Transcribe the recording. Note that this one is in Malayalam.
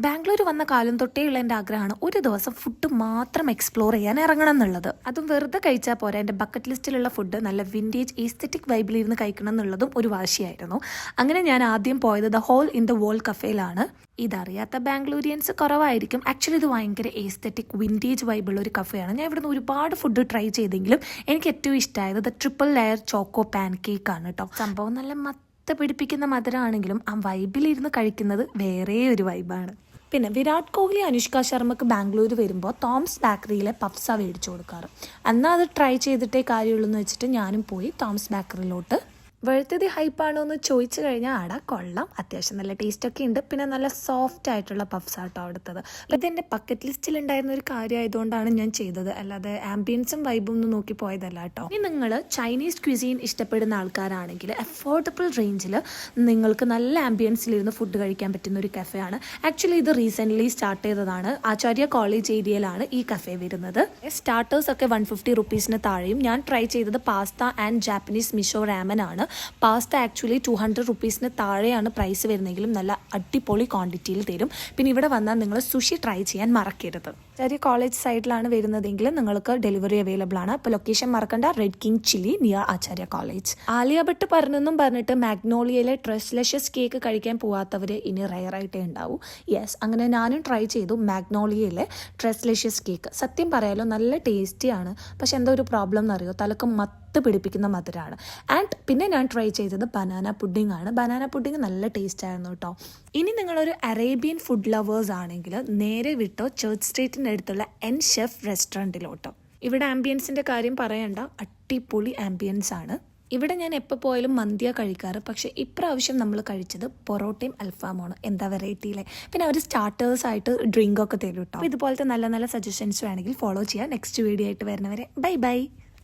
ബാംഗ്ലൂർ വന്ന കാലം തൊട്ടേയുള്ള എൻ്റെ ആഗ്രഹമാണ് ഒരു ദിവസം ഫുഡ് മാത്രം എക്സ്പ്ലോർ ചെയ്യാൻ ഇറങ്ങണം എന്നുള്ളത്. അതും വെറുതെ കഴിച്ചാൽ പോരാ, എൻ്റെ ബക്കറ്റ് ലിസ്റ്റിലുള്ള ഫുഡ് നല്ല വിൻറ്റേജ് ഈസ്തെറ്റിക് വൈബിലിരുന്ന് കഴിക്കണം എന്നുള്ളതും ഒരു വാശിയായിരുന്നു. അങ്ങനെ ഞാൻ ആദ്യം പോയത് the hole in the world കഫേയിലാണ്. ഇതറിയാത്ത ബാംഗ്ലൂരിയൻസ് കുറവായിരിക്കും. ആക്ച്വലി ഇത് ഭയങ്കര എസ്തെറ്റിക് വിൻറ്റേജ് വൈബുള്ള ഒരു കഫേയാണ്. ഞാൻ ഇവിടുന്ന് ഒരുപാട് ഫുഡ് ട്രൈ ചെയ്തെങ്കിലും എനിക്ക് ഏറ്റവും ഇഷ്ടമായത് the triple layer choco pan cake ആണ് കേട്ടോ. സംഭവം നല്ല പിടിപ്പിക്കുന്ന മധുരമാണെങ്കിലും ആ വൈബിലിരുന്ന് കഴിക്കുന്നത് വേറെ ഒരു വൈബാണ്. പിന്നെ വിരാട് കോഹ്ലി അനുഷ്ക ശർമ്മക്ക് ബാംഗ്ലൂർ വരുമ്പോൾ തോംസ് ബേക്കറിയിലെ പഫ്സാ മേടിച്ചു കൊടുക്കാറ്. എന്നാൽ അത് ട്രൈ ചെയ്തിട്ടേ കാര്യമുള്ളൂ എന്ന് വെച്ചിട്ട് ഞാനും പോയി തോംസ് ബേക്കറിയിലോട്ട്. വെളുത്തത് ഹൈപ്പാണോ എന്ന് ചോദിച്ചു കഴിഞ്ഞാൽ ആടാ കൊള്ളാം, അത്യാവശ്യം നല്ല ടേസ്റ്റൊക്കെ ഉണ്ട്. പിന്നെ നല്ല സോഫ്റ്റ് ആയിട്ടുള്ള പഫ്സ് ആട്ടോ അവിടുത്തത്. ഇതെൻ്റെ ബക്കറ്റ് ലിസ്റ്റിൽ ഉണ്ടായിരുന്ന ഒരു കാര്യമായതുകൊണ്ടാണ് ഞാൻ ചെയ്തത്, അല്ലാതെ ആംബിയൻസും വൈബും ഒന്നും നോക്കി പോയതല്ല കേട്ടോ. ഇനി നിങ്ങൾ ചൈനീസ് ക്വിസീൻ ഇഷ്ടപ്പെടുന്ന ആൾക്കാരാണെങ്കിൽ അഫോർഡബിൾ റേഞ്ചിൽ നിങ്ങൾക്ക് നല്ല ആംബിയൻസിലിരുന്ന് ഫുഡ് കഴിക്കാൻ പറ്റുന്ന ഒരു കഫേയാണ്. ആക്ച്വലി ഇത് റീസെൻ്റ്ലി സ്റ്റാർട്ട് ചെയ്തതാണ്. ആചാര്യ കോളേജ് ഏരിയയിലാണ് ഈ കഫേ വരുന്നത്. സ്റ്റാർട്ടേഴ്സ് ഒക്കെ 150 റുപ്പീസിന് താഴെയും. ഞാൻ ട്രൈ ചെയ്തത് pasta and Japanese Meesho ramen ആണ്. പാസ്ത ആക്ച്വലി 200 റുപ്പീസിന് താഴെയാണ് പ്രൈസ് വരുന്നെങ്കിലും നല്ല അടിപൊളി ക്വാണ്ടിറ്റിയിൽ തരും. പിന്നെ ഇവിടെ വന്നാൽ നിങ്ങൾ സുഷി ട്രൈ ചെയ്യാൻ മറക്കരുത്. ചെറിയ കോളേജ് സൈഡിലാണ് വരുന്നതെങ്കിൽ നിങ്ങൾക്ക് ഡെലിവറി അവൈലബിൾ ആണ്. അപ്പോൾ ലൊക്കേഷൻ മറക്കണ്ട, റെഡ് കിങ് ചില്ലി നിയർ ആചാര്യ കോളേജ്. ആലിയ ഭട്ട് പറഞ്ഞെന്നും പറഞ്ഞിട്ട് മാഗ്നോളിയയിലെ ട്രസ്ലെഷ്യസ് കേക്ക് കഴിക്കാൻ പോവാത്തവർ ഇനി റയറായിട്ടേ ഉണ്ടാവൂ. യെസ്, അങ്ങനെ ഞാനും ട്രൈ ചെയ്തു മാഗ്നോളിയയിലെ ട്രസ്ലെഷ്യസ് കേക്ക്. സത്യം പറയാലോ നല്ല ടേസ്റ്റിയാണ്. പക്ഷെ എന്തോ ഒരു പ്രോബ്ലം എന്നറിയോ, തലക്ക് പിടിപ്പിക്കുന്ന മധുരമാണ്. ആൻഡ് പിന്നെ ഞാൻ ട്രൈ ചെയ്തത് ബനാന പുഡിംഗ് ആണ്. ബനാന പുഡിംഗ് നല്ല ടേസ്റ്റ് ആയിരുന്നു കേട്ടോ. ഇനി നിങ്ങളൊരു അറേബ്യൻ ഫുഡ് ലവേഴ്സ് ആണെങ്കിൽ നേരെ വിട്ടോ ചർച്ച് സ്ട്രീറ്റിൻ്റെ അടുത്തുള്ള എൻ ഷെഫ് റെസ്റ്റോറൻറ്റിലോട്ടോ. ഇവിടെ ആംബിയൻസിൻ്റെ കാര്യം പറയണ്ട, അടിപൊളി ആംബിയൻസ് ആണ്. ഇവിടെ ഞാൻ എപ്പോൾ പോയാലും മന്തിയാണ് കഴിക്കാറ്. പക്ഷേ ഇപ്രാവശ്യം നമ്മൾ കഴിച്ചത് പൊറോട്ടയും അൽഫാമാണ്. എന്താ വെറൈറ്റിയിലെ. പിന്നെ അവർ സ്റ്റാർട്ടേഴ്സായിട്ട് ഡ്രിങ്കൊക്കെ തരും കേട്ടോ. ഇതുപോലത്തെ നല്ല നല്ല സജഷൻസ് വേണമെങ്കിൽ ഫോളോ ചെയ്യാം. നെക്സ്റ്റ് വീഡിയോ ആയിട്ട് വരുന്നവരെ ബൈ ബൈ.